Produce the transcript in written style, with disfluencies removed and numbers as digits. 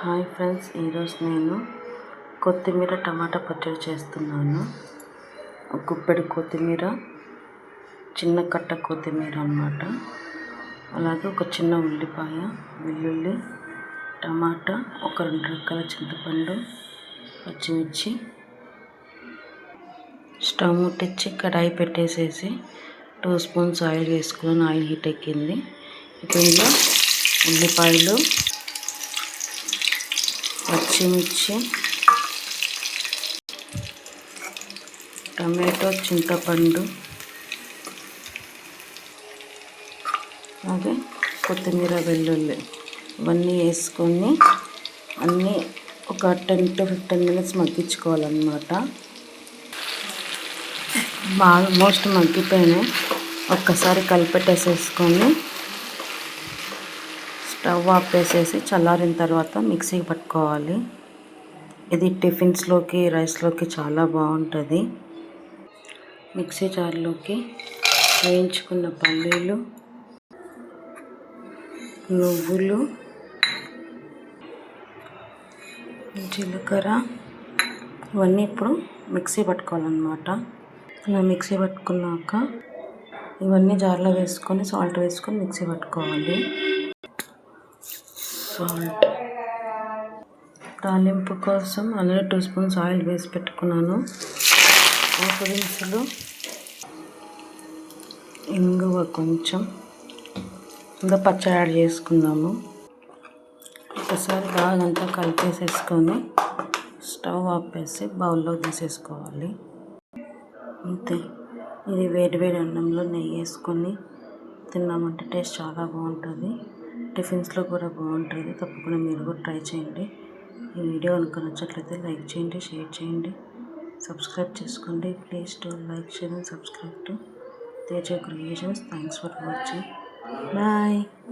Hi friends, ఈరోజు నేను కొత్తిమీర టమాటా పచ్చడి చేస్తున్నాను. ఒక గుప్పెడు కొత్తిమీర, చిన్న కట్ట కొత్తిమీర అన్నమాట. అలాగే ఒక చిన్న ఉల్లిపాయ, వెల్లుల్లి, టమాటా, ఒక 2 రకాల చింతపండు, పచ్చిమిర్చి. స్టవ్ ముట్టించి కడాయి పెట్టేసేసి 2 స్పూన్స్ ఆయిల్ వేసుకుని ఆయిల్ హీట్ ఎక్కింది. ఇప్పుడు ఇందులో ఉల్లిపాయలు, పచ్చిమిర్చి, టమాటో, చింతపండు, అలాగే కొత్తిమీర, వెల్లుల్లి ఇవన్నీ వేసుకొని అన్నీ ఒక 10 to 15 minutes మగ్గించుకోవాలన్నమాట. ఆల్మోస్ట్ మగ్గిపోయినాయి. ఒక్కసారి కలిపెట్టేసేసుకొని స్టవ్ ఆపేసేసి చల్లారిన తర్వాత మిక్సీకి పట్టుకోవాలి. ఇది టిఫిన్స్లోకి, రైస్లోకి చాలా బాగుంటుంది. మిక్సీ జార్లోకి వేయించుకున్న పల్లీలు, నువ్వులు, జీలకర్ర ఇవన్నీ ఇప్పుడు మిక్సీ పట్టుకోవాలన్నమాట. ఇలా మిక్సీ పట్టుకున్నాక ఇవన్నీ జార్లో వేసుకొని సాల్ట్ వేసుకొని మిక్సీ పట్టుకోవాలి. సాల్ట్, తాలింపు కోసం అలాగే 2 స్పూన్స్ ఆయిల్ వేసి పెట్టుకున్నాను. పోపు దినుసులు, ఇంగువ కొంచెం, ఇంకా పచ్చడి యాడ్ చేసుకుందాము. ఒకసారి బాగా అంతా కలిపేసేసుకొని స్టవ్ ఆపేసి బౌల్లో తీసేసుకోవాలి. అంతే. ఇది వేడి అన్నంలో నెయ్యి వేసుకొని తిన్నామంటే టేస్ట్ చాలా బాగుంటుంది. టిఫిన్స్లో కూడా బాగుంటుంది. తప్పకుండా మీరు కూడా ట్రై చేయండి. ఈ వీడియో కనుక నచ్చట్లయితే లైక్ చేయండి, షేర్ చేయండి, సబ్స్క్రైబ్ చేసుకోండి. Please to like, share and subscribe to Teja creations. Thanks for watching. Bye.